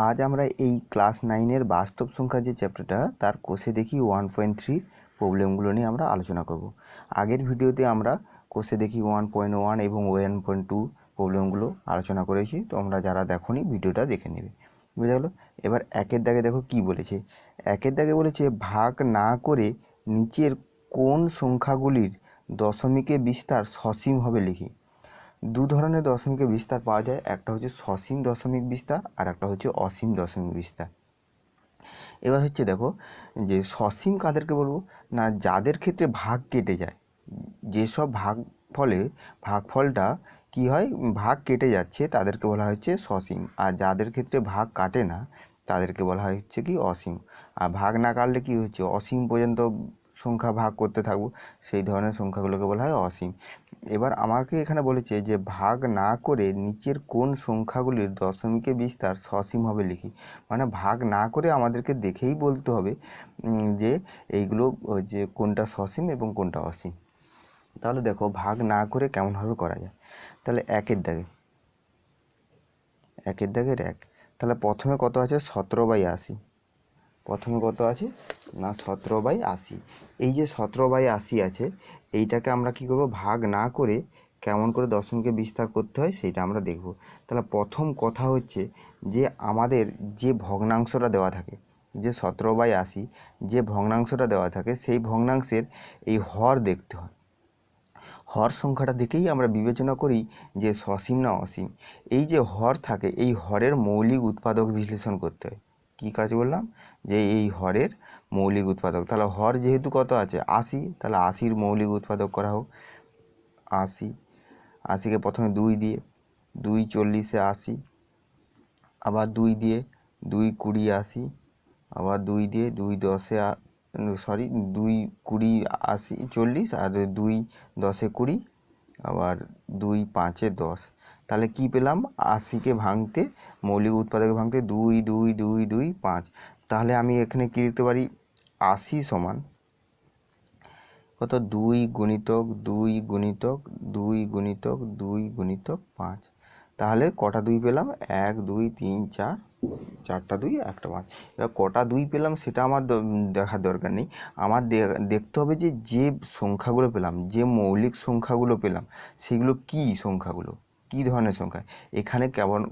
আজ আমরা এই ক্লাস 9-এর বাস্তব সংখ্যা যে চ্যাপ্টারটা তার কোষে দেখি 1.3 প্রবলেমগুলো নিয়ে আমরা আলোচনা করব। আগের ভিডিওতে আমরা কোষে দেখি 1.1 এবং 1.2 প্রবলেমগুলো আলোচনা করেছি। তোমরা যারা দেখোনি ভিডিওটা দেখে নেবে। বুঝা গেল? এবার একের দাগে দেখো কি বলেছে। একের দাগে বলেছে ভাগ না করে নিচের কোন সংখ্যাগুলির দশমিকের বিস্তার সসীম হবে লিখি। দু ধরনের দশমিকের বিস্তার পাওয়া যায়, একটা হচ্ছে সসীম দশমিক বিস্তার আর একটা হচ্ছে অসীম দশমিক বিস্তার। এবার হচ্ছে দেখো যে সসীম কাদেরকে বলবো না, যাদের ক্ষেত্রে ভাগ কেটে যায়, যেসব ভাগফলটা কি হয় ভাগ কেটে যাচ্ছে তাদেরকে বলা হচ্ছে সসীম, আর যাদের ক্ষেত্রে ভাগ কাটে না তাদেরকে বলা হচ্ছে কি অসীম। আর ভাগ না কাটলে কি হচ্ছে অসীম পর্যন্ত সংখ্যা ভাগ করতে থাকবো, সেই ধরনের সংখ্যাগুলোকে বলা হয় অসীম। এবার আমাকে এখানে বলেছে যে ভাগ না করে নিচের কোন সংখ্যাগুলির দশমিকের বিস্তার সসীম হবে লিখি। মানে ভাগ না করে আমাদেরকে দেখেই বলতে হবে যে এইগুলো যে কোনটা সসীম এবং কোনটা অসীম। তাহলে দেখো ভাগ না করে কেমনভাবে করা যায়। তাহলে একের দাগের এক, তাহলে প্রথমে কত আছে 17/80। প্রথমে কত আছে না 17/80। এই যে 17/80 আছে এইটাকে আমরা কি করব, ভাগ না করে কেমন করে দশমিকে বিস্তার করতে হয় সেটা আমরা দেখব। তাহলে প্রথম কথা হচ্ছে যে আমাদের যে ভগ্নাংশটা দেওয়া থাকে, যে 17/80 যে ভগ্নাংশটা দেওয়া থাকে সেই ভগ্নাংশের এই হর দেখতে হয়। হর সংখ্যাটা দেখেই আমরা বিবেচনা করি যে সসীম না অসীম। এই যে হর থাকে এই হরের মৌলিক উৎপাদক বিশ্লেষণ করতে হয়। কী কাজ বললাম, যে এই হরের মৌলিক উৎপাদক। তাহলে হর যেহেতু কত আছে 80, তাহলে 80-র মৌলিক উৎপাদক করা হোক। 80কে প্রথমে 2 দিয়ে, 2 40-এ 80, আবার 2 দিয়ে 2 20 80, আবার 2 দিয়ে 2 10-এ 2 20 80 40, আর 2 10-এ 20, আবার 2 5-এ 10। তাহলে কি পেলাম, 80-কে ভাঙতে মৌলিক উৎপাদকে ভাঙতে 2 2 2 2 5। তাহলে আমি এখানে কি লিখতে পারি, 80 সমান কত 2 গুণিতক 2 গুণিতক 2 গুণিতক 2 গুণিতক 5। তাহলে কটা 2 পেলাম, 1 2 3 4, 4টা 2 একটা 5। এবার কটা 2 পেলাম সেটা আমার দেখার দরকার নেই, আমার দেখতে হবে যে যে সংখ্যাগুলো পেলাম, যে মৌলিক সংখ্যাগুলো পেলাম সেগুলো কি সংখ্যাগুলো, কি ধরনের সংখ্যা। এখানে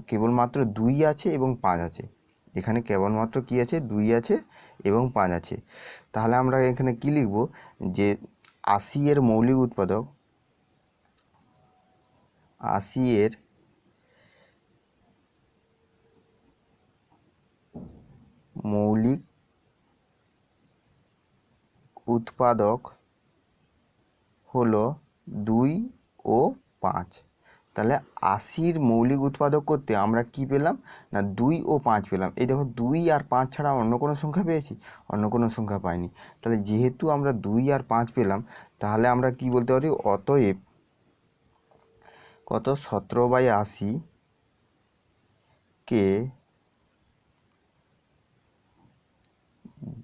কেবলমাত্র 2 আছে এবং 5 আছে। এখানে কেবলমাত্র কি আছে, 2 আছে এবং 5 আছে। তাহলে আমরা এখানে কি লিখব, যে 80-এর মৌলিক উৎপাদক, 80-এর মৌলিক উৎপাদক হলো 2 ও 5। তাহলে 80-র মৌলিক উৎপাদক করতে আমরা কি পেলাম না 2 ও 5 পেলাম। এই দেখো 2 আর 5 ছাড়া অন্য কোনো সংখ্যা পেয়েছি, অন্য কোনো সংখ্যা পাইনি। তাহলে যেহেতু আমরা 2 আর 5 পেলাম, তাহলে আমরা কি বলতে পারি, অতএব কত 17/80 কে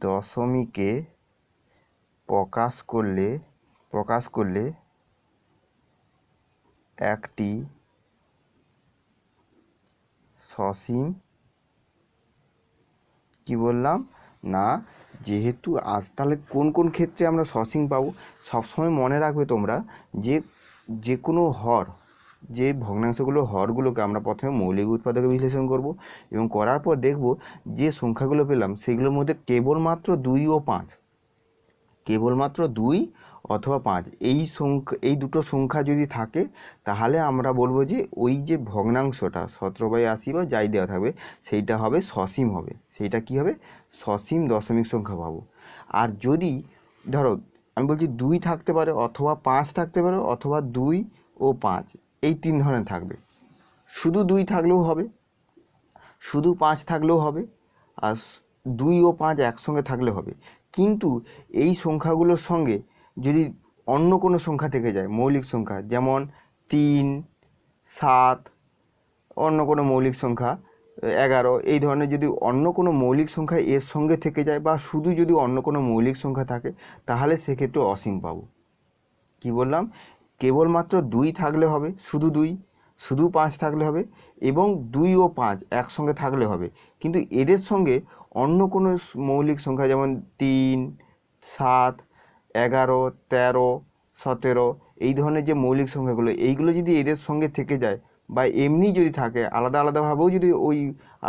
দশমিকে প্রকাশ করলে একটি সসীম, কি বললাম না, যেহেতু তাহলে কোন কোন ক্ষেত্রে আমরা সসীম পাবো সবসময় মনে রাখবে তোমরা, যে কোনো হর, যে ভগ্নাংশগুলো হরগুলোকে আমরা প্রথমে মৌলিক উৎপাদকে বিশ্লেষণ করব এবং করার পর দেখব যে সংখ্যাগুলো পেলাম সেগুলোর মধ্যে কেবলমাত্র 2 ও 5, কেবলমাত্র 2 অথবা 5 এই দুটো সংখ্যা যদি থাকে তাহলে আমরা বলবো যে ওই যে ভগ্নাংশটা 17/80 বা যাই দেওয়া থাকবে সেইটা হবে সসীম হবে, সেইটা কি হবে সসীম দশমিক সংখ্যা পাবো। আর যদি ধরো আমি বলছি 2 থাকতে পারে অথবা 5 থাকতে পারে অথবা 2 ও 5 এই 3 ধরনের থাকবে। শুধু 2 থাকলেও হবে, শুধু 5 থাকলেও হবে, আর 2 ও 5 একসঙ্গে থাকলে হবে। কিন্তু এই সংখ্যাগুলোর সঙ্গে যদি অন্য কোনো সংখ্যা থেকে যায়, মৌলিক সংখ্যা, যেমন 3 7, অন্য কোনো মৌলিক সংখ্যা 11, এই ধরনের যদি অন্য কোনো মৌলিক সংখ্যা এর সঙ্গে থেকে যায় বা শুধু যদি অন্য কোনো মৌলিক সংখ্যা থাকে তাহলে সেক্ষেত্রে অসীম পাবো। কি বললাম, কেবলমাত্র 2 থাকলে হবে, শুধু 2, শুধু 5 থাকলে হবে, এবং 2 ও 5 একসঙ্গে থাকলে হবে। কিন্তু এদের সঙ্গে অন্য কোনো মৌলিক সংখ্যা যেমন 3, 7, 11, 13, 17 এই ধরনের যে মৌলিক সংখ্যাগুলো, এইগুলো যদি এদের সঙ্গে থেকে যায় বা এমনি যদি থাকে, আলাদা আলাদাভাবেও যদি ওই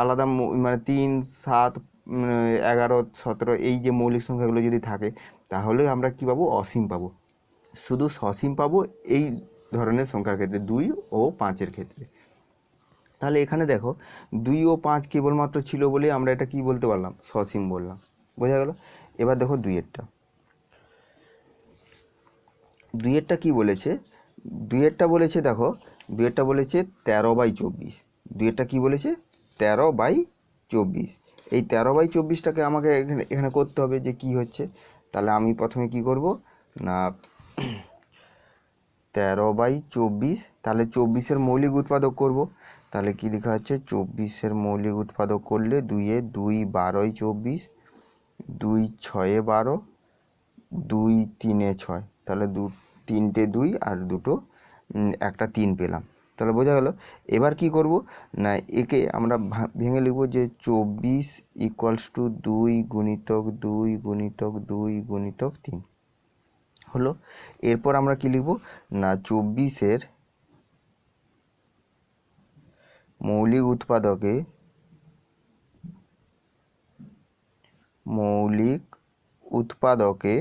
আলাদা মানে 3, 7, 11, 17 এই যে মৌলিক সংখ্যাগুলো যদি থাকে, তাহলে আমরা কি পাবো? অসীম পাবো। শুধু সসীম পাবো এই ধরনের সংখ্যার ক্ষেত্রে, 2 ও 5-এর ক্ষেত্রে। তাহলে এখানে দেখো 2 ও 5 কেবলমাত্র ছিল বলে আমরা এটা কি বলতে পারলাম? সসীম বললাম। বোঝা গেল? এবার দেখো 2-এরটা। 2-এরটা কি বলেছে? 2-এরটা বলেছে, দেখো 2-এরটা বলেছে 13/24। 2-এরটা কি বলেছে? 13/24। এই 13/24টাকে আমাকে এখানে করতে হবে যে কি হচ্ছে। তাহলে আমি প্রথমে কি করব না, 13/24, তাহলে 24-এর মৌলিক উৎপাদক করব। তাহলে কি লেখা হচ্ছে? 24-এর মৌলিক উৎপাদক করলে 2 2 12 24, 2 6 12, 2 3 6, তাহলে 3টে 2 আর দুটো একটা 3 পেলাম। তাহলে বোঝা গেল। এবার কি করব না, একে আমরা ভেঙে লিখব যে 24 = 2 গুণিতক 2 গুণিতক 2 গুণিতক 3 হলো। এরপর আমরা কি লিখব না, 24-এর মৌলিক উৎপাদকে মৌলিক উৎপাদকে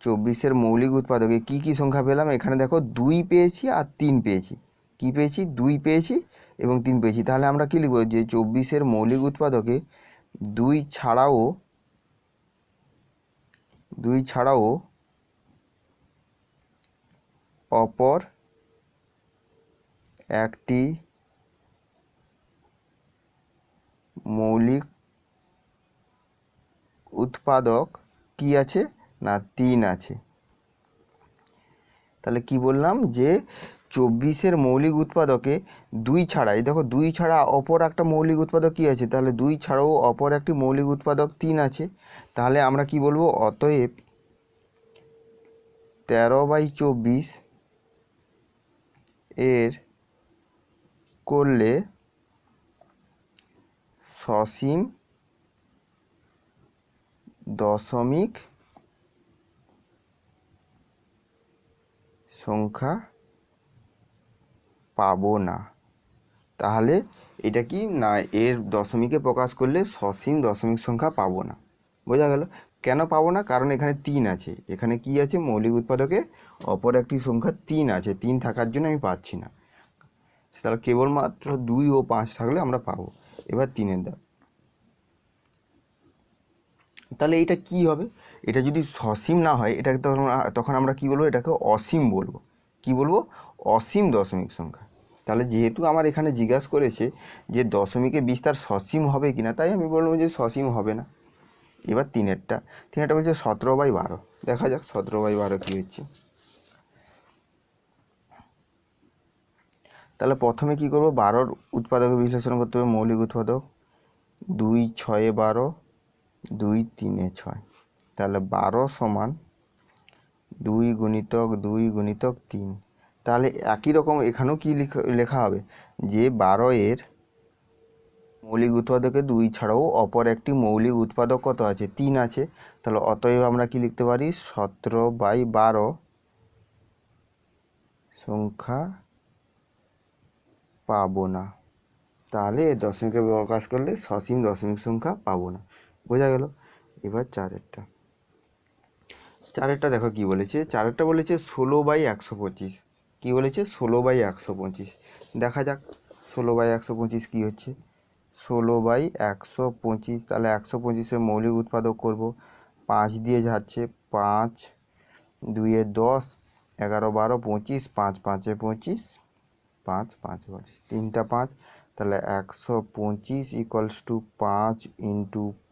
24-এর মৌলিক উৎপাদকে কী কী সংখ্যা পেলাম? এখানে দেখো 2 পেয়েছি আর 3 পেয়েছি। কি পেয়েছি? 2 পেয়েছি এবং 3 পেয়েছি। তাহলে আমরা কি লিখব যে 24-এর মৌলিক উৎপাদকে 2 ছাড়াও অপর একটি মৌলিক উৎপাদক কি আছে? না, 3 আছে। তাহলে কি বললাম যে 24-এর মৌলিক উৎপাদকে 2 ছাড়া, এই দেখো 2 ছাড়া অপর একটা মৌলিক উৎপাদক কি আছে? তাহলে 2 ছাড়াও অপর একটি মৌলিক উৎপাদক 3 আছে। তাহলে আমরা কি বলবো? অতএব 13/24 এর করলে সসীম দশমিক সংখ্যা পাবো না। তাহলে এটা কি না, এর দশমিকে প্রকাশ করলে সসীম দশমিক সংখ্যা পাবো না। বোঝা গেল? কেন পাবো না? কারণ এখানে 3 আছে। এখানে কি আছে? মৌলিক উৎপাদকে অপর একটি সংখ্যা 3 আছে। 3 থাকার জন্য আমি পাচ্ছি না। তাহলে কেবলমাত্র 2 ও 5 থাকলে আমরা পাবো। এবার 3-এর দাও। তাহলে এটা কি হবে? এটা যদি সসীম না হয়, এটাকে তখন আমরা কি বলবো? এটাকে অসীম বলবো। কি বলবো? অসীম দশমিক সংখ্যা। তাহলে যেহেতু আমার এখানে জিজ্ঞাসা করেছে যে দশমিকে বিস্তার সসীম হবে কিনা, তাই আমি বলবো যে সসীম হবে না। এবার 3-এরটা বলছে 17/12। দেখা যাক 17/12 কি হচ্ছে। তাহলে প্রথমে কি করব? 12-র উৎপাদকে বিশ্লেষণ করতে হবে। মৌলিক উৎপাদক 2 6 12, 2 3 6। তাহলে 12 সমান 2 গুণিতক 2 গুণিতক 3। তাহলে একই রকম এখানেও কি লেখা হবে যে 12-এর মৌলিক উৎপাদকে 2 ছাড়াও অপর একটি মৌলিক উৎপাদক কত আছে? 3 আছে। তাহলে অতএব আমরা কি লিখতে পারি? 17/12 সংখ্যা পাবো না। তাহলে দশমিকে প্রকাশ করলে সসীম দশমিক সংখ্যা পাবো না। বোঝা গেল? এবার 4-এরটা দেখো কি বলেছে। 4-এরটা বলেছে 16/125। কি বলেছে? 16/125। দেখা যাক 16/125 কি হচ্ছে। 16/125, তাহলে 125-এর মৌলিক উৎপাদক করব। 5 দিয়ে যাচ্ছে, 5 2 10, 11 12 25, 5 5 25, 5 5 25, 3টা 5। তাহলে 125 = 5 ×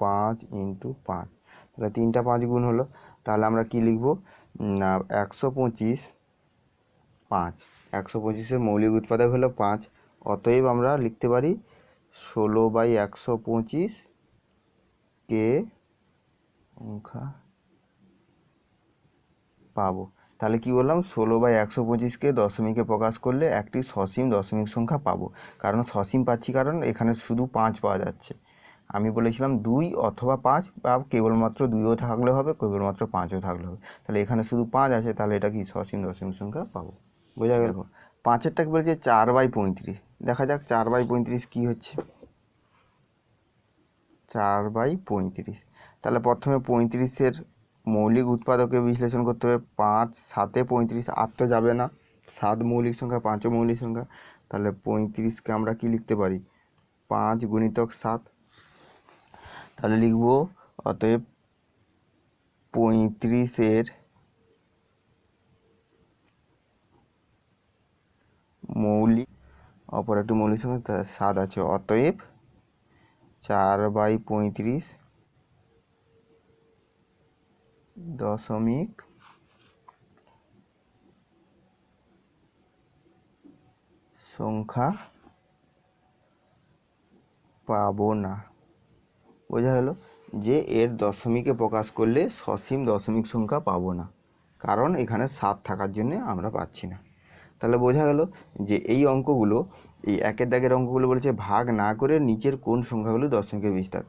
5 × 5। তাহলে 3টা 5 গুণ হলো। তাহলে আমরা কি লিখব না, 125 5। 125-এর মৌলিক উৎপাদক হলো 5। অতএব আমরা লিখতে পারি 16/125 কে সংখ্যা পাবো। তাহলে কি বললাম 16/125কে দশমিকে প্রকাশ করলে একটি সসীম দশমিক সংখ্যা পাবো। কারণ সসীম পাচ্ছি কারণ এখানে শুধু 5 পাওয়া যাচ্ছে। আমি বলেছিলাম 2 অথবা 5 বা কেবলমাত্র 2ও থাকলে হবে, কেবলমাত্র 5ও থাকলে হবে। তাহলে এখানে শুধু 5 আছে, তাহলে এটা কি সসীম দশমিক সংখ্যা পাবো। বোঝা গেল? 5এরটা কি বলেছে 4/35। দেখা যাক 4/35 কী হচ্ছে। 4/35। তাহলে প্রথমে 35-এর মৌলিক উৎপাদকে বিশ্লেষণ করতে হবে। 5 7-এ 35, 8 তো যাবে না, 7 মৌলিক সংখ্যা, 5ও মৌলিক সংখ্যা। তাহলে 35কে আমরা কি লিখতে পারি 5 × 7। তাহলে লিখব অতএব 35-এর মৌলিক, অপর একটি মৌলিক সংখ্যা 7 আছে, অতএব 4/35 দশমিক সংখ্যা পাবো না। বোঝা গেল যে এর দশমিকে প্রকাশ করলে সসীম দশমিক সংখ্যা পাবো না, কারণ এখানে 7 থাকার জন্য আমরা পাচ্ছি না। তাহলে বোঝা গেল যে এই অঙ্কগুলো, এই 1-এর দাগের অঙ্কগুলো বলেছে ভাগ না করে নিচের কোন সংখ্যাগুলো দশমিকে বিস্তার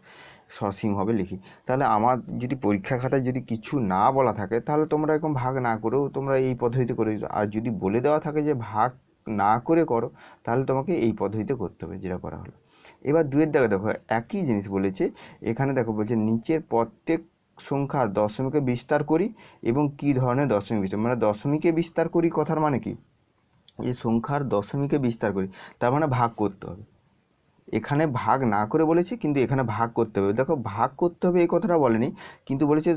সসীম হবে লিখি। তাহলে আমার যদি পরীক্ষার খাতায় যদি কিছু না বলা থাকে তাহলে তোমরা এরকম ভাগ না করেও তোমরা এই পদ্ধতিতে করে দিও। আর যদি বলে দেওয়া থাকে যে ভাগ না করে করো, তাহলে তোমাকে এই পদ্ধতিতে করতে হবে যেটা করা হলো। এবার 2-এর দাগে দেখো একই জিনিস বলেছে। এখানে দেখো বলছে নিচের প্রত্যেক সংখ্যার দশমিকে বিস্তার করি এবং কি ধরনের দশমিক বিস্তার, মানে দশমিকে বিস্তার করি কথার মানে কি, যে সংখ্যার দশমিকে বিস্তার করি, তার মানে ভাগ করতে হবে। এখানে ভাগ না করে বলেছি, কিন্তু এখানে ভাগ করতে হবে। দেখো ভাগ করতে হবে এই কথাটা বলেনি, কিন্তু বলেছে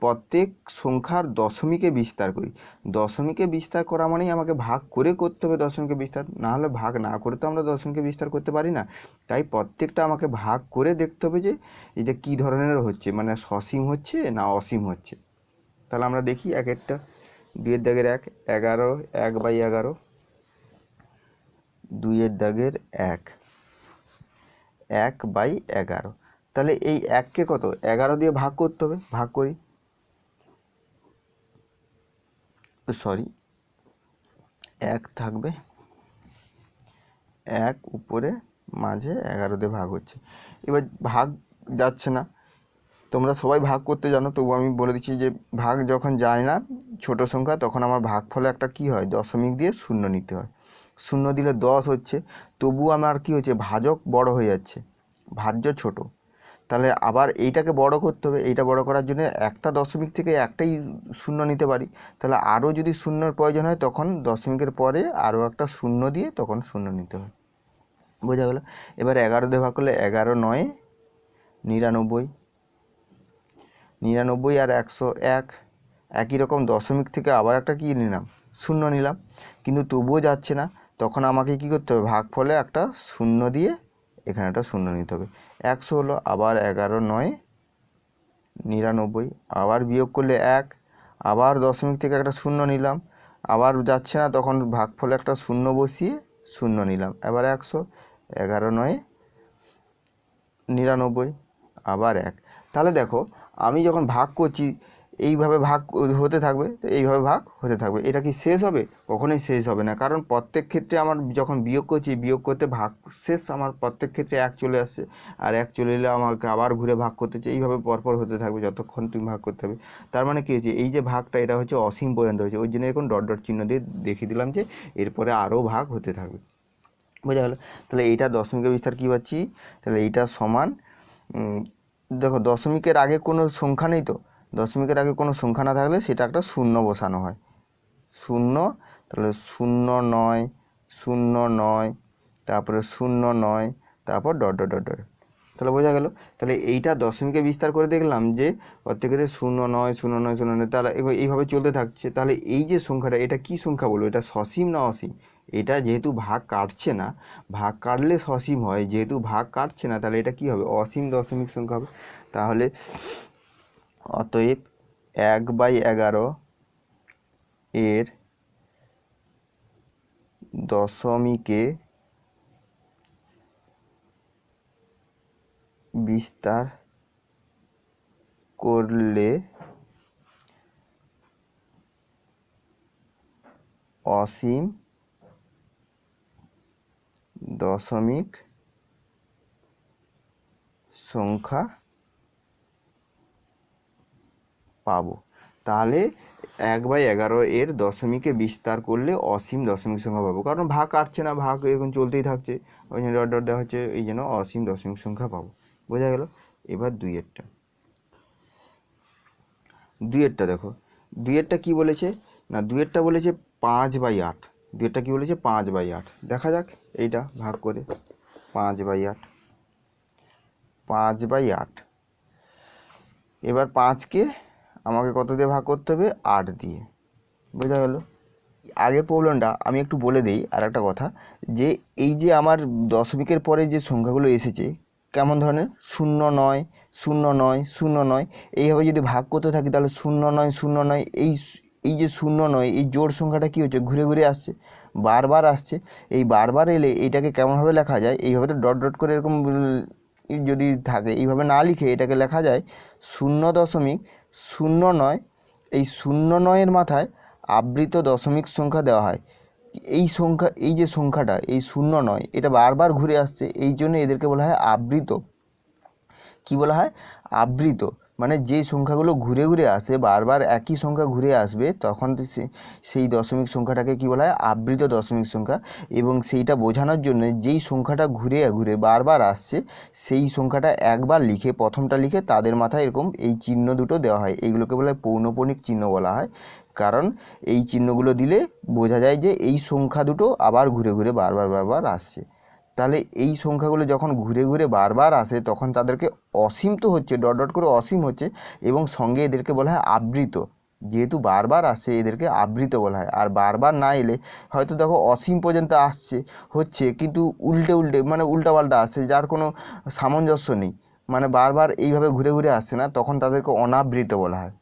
প্রত্যেক সংখ্যার দশমিকে বিস্তার করি। দশমিকে বিস্তার করা মানেই আমাকে ভাগ করে করতে হবে দশমিকে বিস্তার, না হলে ভাগ না করে তো আমরা দশমিকে বিস্তার করতে পারি না। তাই প্রত্যেকটা আমাকে ভাগ করে দেখতে হবে যে এই যে কী ধরনের হচ্ছে, মানে সসীম হচ্ছে না অসীম হচ্ছে। তাহলে আমরা দেখি 1-এরটা। 2-এর দাগের 1 11, 1/11। 2-এর দাগের 1 1/11। তাহলে এই 1কে কত 11 দিয়ে ভাগ করতে হবে, ভাগ করি, সরি 1 থাকবে, 1 উপরে মাঝে 11 দিয়ে ভাগ হচ্ছে। এবার ভাগ যাচ্ছে না, তোমরা সবাই ভাগ করতে জানো, তবু আমি বলে দিচ্ছি যে ভাগ যখন যায় না ছোট সংখ্যা, তখন আমার ভাগফলে একটা কি হয় দশমিক দিয়ে 0 নিতে হয়। 0 দিলে 10 হচ্ছে, তবু আমার কি হচ্ছে ভাজক বড় হয়ে যাচ্ছে, ভাজ্য ছোট। তাহলে আবার এইটাকে বড় করতে হবে। এইটা বড় করার জন্য একটা দশমিক থেকে একটাই 0 নিতে পারি। তাহলে আরও যদি 0-এর প্রয়োজন হয় তখন দশমিকের পরে আরও একটা 0 দিয়ে তখন 0 নিতে হয়। বোঝা গেল? এবার 11 দিয়ে ভাগ করলে 11 9 99, 99 আর 101 একই রকম দশমিক থেকে আবার একটা কি নিলাম 0 নিলাম, কিন্তু তবুও যাচ্ছে না। তখন আমাকে কি করতে হবে ভাগফলে একটা 0 দিয়ে এখানে একটা 0 নিতে হবে। 100 হলো, আবার 11 9 99, আবার বিয়োগ করলে 1, আবার দশমিক থেকে একটা 0 নিলাম, আবার যাচ্ছে না, তখন ভাগফলে একটা 0 বসিয়ে 0 নিলাম, এবার 100, 11 9 99, আবার 1। তাহলে দেখো আমি যখন ভাগ করছি এইভাবে ভাগ হতে থাকবে, এইভাবে ভাগ হতে থাকবে। এটা কি শেষ হবে? কখনোই শেষ হবে না, কারণ প্রত্যেক ক্ষেত্রে আমার যখন বিয়োগ করছি, বিয়োগ করতে ভাগ শেষ আমার প্রত্যেক ক্ষেত্রে 1 চলে আসছে, আর 1 চলে এলে আমাকে আবার ঘুরে ভাগ করতে হচ্ছে, এইভাবে পরপর হতে থাকবে যতক্ষণ তুমি ভাগ করতে হবে। তার মানে কী হয়েছে, এই যে ভাগটা এটা হচ্ছে অসীম পর্যন্ত হয়েছে, ওই জন্য এরকম ডট ডট চিহ্ন দিয়ে দেখিয়ে দিলাম যে এরপরে আরও ভাগ হতে থাকবে। বোঝা গেল? তাহলে এইটা দশমিকের বিস্তার কী পাচ্ছি, তাহলে এইটা সমান, দেখো দশমিকের আগে কোনো সংখ্যা নেই, তো দশমিকের আগে কোনো সংখ্যা না থাকলে সেটা একটা 0 বসানো হয়, 0। তাহলে 0 9 0 9, তারপরে 0 9, তারপর ডট ডট ডট ডট। তাহলে বোঝা গেল? তাহলে এইটা দশমিকে বিস্তার করে দেখলাম যে প্রত্যেকেতে 0 9 0 9 0 9, তাহলে এইভাবে চলতে থাকছে। তাহলে এই যে সংখ্যাটা এটা কি সংখ্যা বলবো, এটা সসীম না অসীম? এটা যেহেতু ভাগ কাটছে না, ভাগ কাটলে সসীম হয়, যেহেতু ভাগ কাটছে না তাহলে এটা কি হবে অসীম দশমিক সংখ্যা হবে। তাহলে অতএব 1/11 এর দশমিকে বিস্তার করলে অসীম দশমিক সংখ্যা পাবো। তাহলে 1/11 এর দশমিকে বিস্তার করলে অসীম দশমিক সংখ্যা পাবো, কারণ ভাগ কাটছে না, ভাগ এরকম চলতেই থাকছে, ওই জন্য ডট ডট দেওয়া হচ্ছে, এই জন্য অসীম দশমিক সংখ্যা পাবো। বোঝা গেল। এবার দুইয়েরটা দেখো, দুইয়েরটা কি বলেছে না, দুইয়েরটা বলেছে 5/8। দুইয়েরটা কি বলেছে 5/8। দেখা যাক এইটা ভাগ করে, 5/8, 5/8। এবার 5কে আমাকে কত দিয়ে ভাগ করতে হবে, 8 দিয়ে। বোঝা গেল। আগের প্রবলেমটা আমি একটু বলে দিই আর একটা কথা, যে এই যে আমার দশমিকের পরে যে সংখ্যাগুলো এসেছে কেমন ধরনের, 0, 9, 0, 9, 0, 9, এইভাবে যদি ভাগ করতে থাকি তাহলে 0, 9, 0, 9, এই যে 0, 9 এই জোড় সংখ্যাটা কী হচ্ছে, ঘুরে ঘুরে আসছে, বারবার আসছে। এই বারবার এলে এইটাকে কেমনভাবে লেখা যায়, এইভাবে ডট ডট করে এরকম যদি থাকে, এইভাবে না লিখে এটাকে লেখা যায় 0.09। এই 0.9 মাথায় আবৃত দশমিক সংখ্যা দেওয়া হয়। এই সংখ্যা, এই যে সংখ্যাটা, এই 0.9 এটা বারবার ঘুরে আসছে, এই জন্য এদেরকে বলা হয় আবৃত। কি বলা হয়, আবৃত। মানে যে সংখ্যাগুলো ঘুরে ঘুরে আসে, বারবার একই সংখ্যা ঘুরে আসবে, তখন সেই দশমিক সংখ্যাটাকে কি বলা হয়, আবৃত দশমিক সংখ্যা। এবং সেইটা বোঝানোর জন্য যেই সংখ্যাটা ঘুরে ঘুরে বারবার আসছে সেই সংখ্যাটা একবার লিখে, প্রথমটা লিখে তাদের মাথায় এরকম এই চিহ্ন দুটো দেওয়া হয়। এইগুলোকে বলা হয় পৌনঃপুনিক চিহ্ন বলা হয়, কারণ এই চিহ্নগুলো দিলে বোঝা যায় যে এই সংখ্যা দুটো আবার ঘুরে ঘুরে বারবার আসছে। তাহলে এই সংখ্যাগুলো যখন ঘুরে ঘুরে বারবার আসে তখন তাদেরকে অসীম তো হচ্ছে, ডট ডট করে অসীম হচ্ছে, এবং সঙ্গে এদেরকে বলা হয় আবৃত। যেহেতু বারবার আসছে এদেরকে আবৃত বলা হয়। আর বারবার না এলে হয়তো দেখো অসীম পর্যন্ত হচ্ছে কিন্তু উল্টে মানে উল্টাপাল্টা আসছে, যার কোনো সামঞ্জস্য নেই, মানে বারবার এইভাবে ঘুরে ঘুরে আসছে না, তখন তাদেরকে অনাবৃত বলা হয়।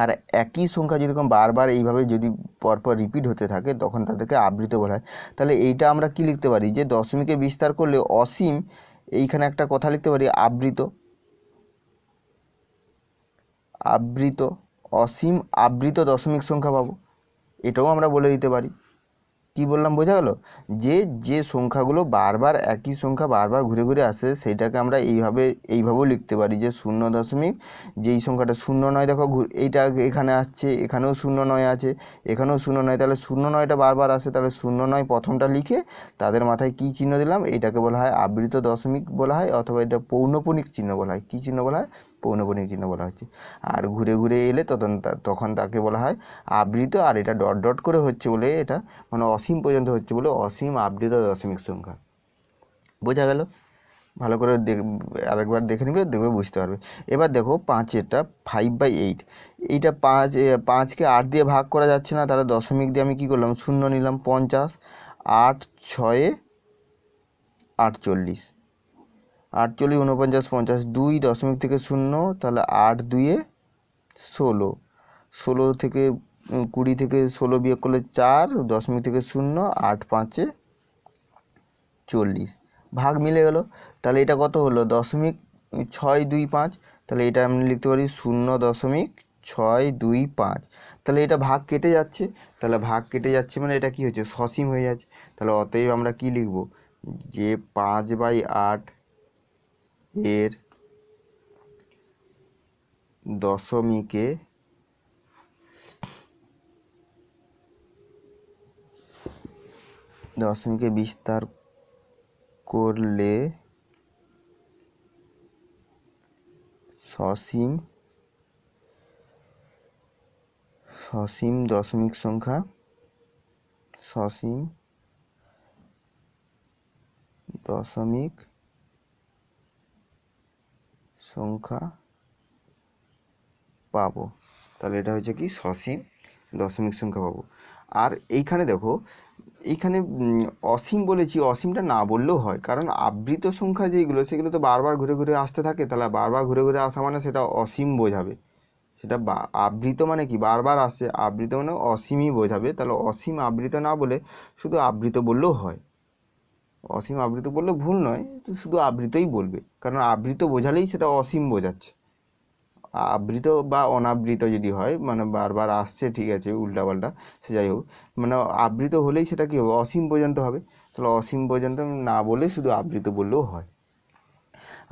আর একই সংখ্যা যেরকম বারবার এইভাবে যদি পরপর রিপিট হতে থাকে তখন তাদেরকে আবৃত বলা হয়। তাহলে এইটা আমরা কি লিখতে পারি, যে দশমিকে বিস্তার করলে অসীম, এইখানে একটা কথা লিখতে পারি আবৃত, আবৃত, অসীম আবৃত দশমিক সংখ্যা পাবো। এটাও আমরা বলে দিতে পারি। কি বললাম বোঝা গেল, যে সংখ্যাগুলো বারবার একই সংখ্যা বারবার ঘুরে ঘুরে আসে সেইটাকে আমরা এইভাবেও লিখতে পারি, যে 0. যেই সংখ্যাটা 0.9, দেখো এইটা এখানে আসছে, এখানেও 0.9 আছে, এখানেও 0.9, তাহলে 0.9টা বারবার আসে, তাহলে 0.9 প্রথমটা লিখে তাদের মাথায় কী চিহ্ন দিলাম, এইটাকে বলা হয় আবৃত দশমিক বলা হয়, অথবা এটা পৌনঃপুনিক চিহ্ন বলা হয়। কী চিহ্ন বলা হয়, পৌনঃপুনিক চিহ্ন বলা হচ্ছে। আর ঘুরে ঘুরে এলে তখন তাকে বলা হয় আবৃত। আর এটা ডট ডট করে হচ্ছে বলে, এটা মানে অসীম পর্যন্ত হচ্ছে বলে অসীম আবৃত দশমিক সংখ্যা। বোঝা গেল। ভালো করে আরেকবার দেখে নিবে, দেখবে বুঝতে পারবে। এবার দেখো 5এরটা 5/8। এইটা 5কে 8 দিয়ে ভাগ করা যাচ্ছে না, তাহলে দশমিক দিয়ে আমি কী করলাম, 0 নিলাম। 50, 8, 6, 48, 48, 49, 50, 2 দশমিক থেকে 0, তাহলে 8, 2, 16, 16 থেকে 20 থেকে 16 বিয়োগ করলে 4, দশমিক থেকে 0, 8, 5, 40, ভাগ মিলে গেল। তাহলে এটা কত হলো, 0.625। তাহলে এটা আমি লিখতে পারি 0.625। তাহলে এটা ভাগ কেটে যাচ্ছে, তাহলে ভাগ কেটে যাচ্ছে মানে এটা কি হচ্ছে, সসীম হয়ে যাচ্ছে। তাহলে অতএব আমরা কি লিখব, যে 5/8 এর দশমিকে বিস্তার করলে সসীম দশমিক সংখ্যা, সসীম দশমিক সংখ্যা পাবো। তাহলে এটা হচ্ছে কি, সসীম দশমিক সংখ্যা পাবো। আর এইখানে দেখো, এইখানে অসীম বলেছি, অসীমটা না বললেও হয়, কারণ আবৃত সংখ্যা যেগুলো সেগুলো তো বারবার ঘুরে ঘুরে আসতে থাকে, তাহলে বারবার ঘুরে ঘুরে আসা মানে সেটা অসীম বোঝাবে। সেটা আবৃত মানে কি, বারবার আসছে, আবৃত মানে অসীমই বোঝাবে। তাহলে অসীম আবৃত না বলে শুধু আবৃত বললেও হয়। অসীম আবৃত বললে ভুল নয়, শুধু আবৃতই বলবে, কারণ আবৃত বোঝালেই সেটা অসীম বোঝাচ্ছে। আবৃত বা অনাবৃত যদি হয়, মানে বারবার আসছে, ঠিক আছে, উল্টাপাল্টা, সে যাই হোক, মানে আবৃত হলেই সেটা কী হবে, অসীম পর্যন্ত হবে। তাহলে অসীম পর্যন্ত না বলে শুধু আবৃত বললেও হয়।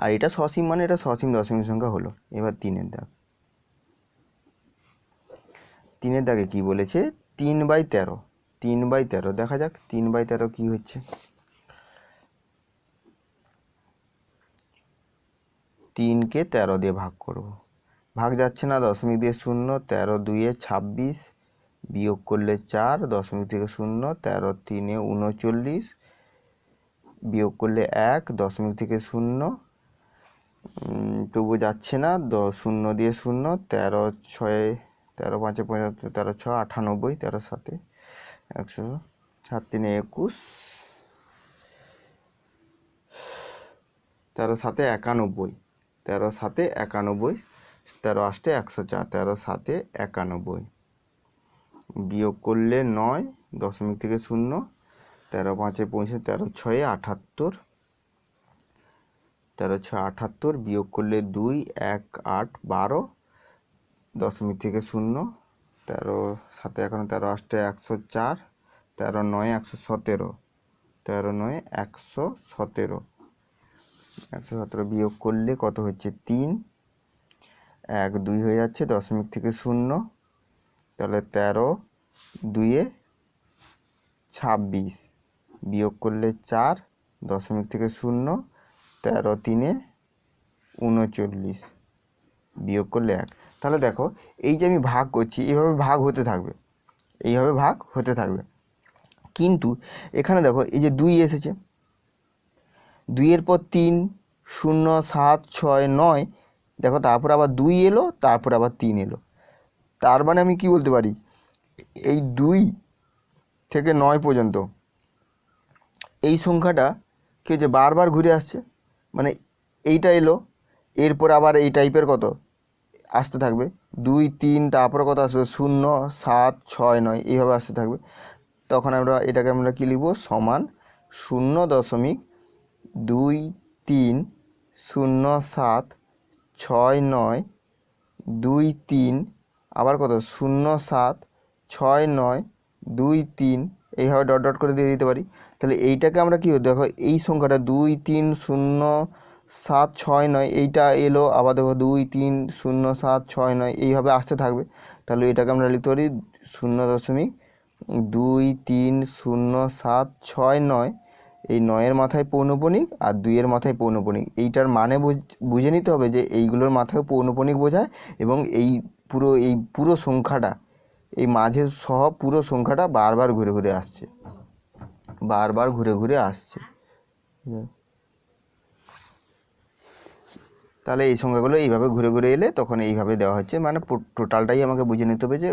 আর এটা সসীম, মানে এটা সসীম দশমিক সংখ্যা হলো। এবার 3-এর দাগ। 3-এর দাগে কী বলেছে, 3/13। 3/13 দেখা যাক 3/13 কী হচ্ছে। 3কে 13 দিয়ে ভাগ করব, ভাগ যাচ্ছে না, দশমিক দিয়ে 0, 13 2 26, বিয়োগ করলে 4, দশমিক থেকে 0, 13 3 39, বিয়োগ করলে 1, দশমিক থেকে 0, তবু যাচ্ছে না, 0 দিয়ে 0, 13 6 13 5 75, 13 6 98, 13 7 100, 7 3 21, 13 7 91, 13 7 91, 13 8 104, 13 7 91, বিয়োগ করলে 9, দশমিক থেকে 0, 13 5 25, 13 6 78, 13 6 78, বিয়োগ করলে 2, 1 8 12, দশমিক থেকে 0, 13 7 11, 13 8 104, 13 9 117, 13 9 117, 117 বিয়োগ করলে কত হচ্ছে 3, 1 2 হয়ে যাচ্ছে, দশমিক থেকে 0, তাহলে 13 2 26, বিয়োগ করলে 4, দশমিক থেকে 0, 13 3 39, বিয়োগ করলে 1। তাহলে দেখো এই যে আমি ভাগ করছি, এইভাবে ভাগ হতে থাকবে, এইভাবে ভাগ হতে থাকবে। কিন্তু এখানে দেখো এই যে 2 এসেছে, 2-এর পর 3, 0 7 6 9, দেখো তারপর আবার 2 এলো, তারপর আবার 3 এলো। তার মানে আমি কি বলতে পারি, এই 2 থেকে 9 পর্যন্ত এই সংখ্যাটা কি হচ্ছে, বারবার ঘুরে আসছে। মানে এইটা এলো, এরপর আবার এই টাইপের কত আসতে থাকবে, 2 3, তারপরে কত আসবে 0 7 6 9, এইভাবে আসতে থাকবে। তখন এটাকে আমরা কী লিখব, সমান 0.23076923, আবার কত 076923, এইভাবে ডট ডট করে দিয়ে দিতে পারি। তাহলে এইটাকে আমরা কী, দেখো এই সংখ্যাটা 2300769, এইটা এলো, আবার দেখো 2300769, এইভাবে আসতে থাকবে। তাহলে এটাকে আমরা লিখতে পারি 0.230769, এই 9-এর মাথায় পৌনঃপুনিক আর 2-এর মাথায় পৌনঃপুনিক। এইটার মানে বুঝে নিতে হবে যে এইগুলোর মাথায় পৌনঃপুনিক বোঝায়, এবং এই পুরো সংখ্যাটা, এই মাঝের সহ পুরো সংখ্যাটা বারবার ঘুরে ঘুরে আসছে, বারবার ঘুরে ঘুরে আসছে। তাহলে এই সংখ্যাগুলো এইভাবে ঘুরে ঘুরে এলে তখন এইভাবে দেওয়া হচ্ছে, মানে টোটালটাই আমাকে বুঝে নিতে হবে যে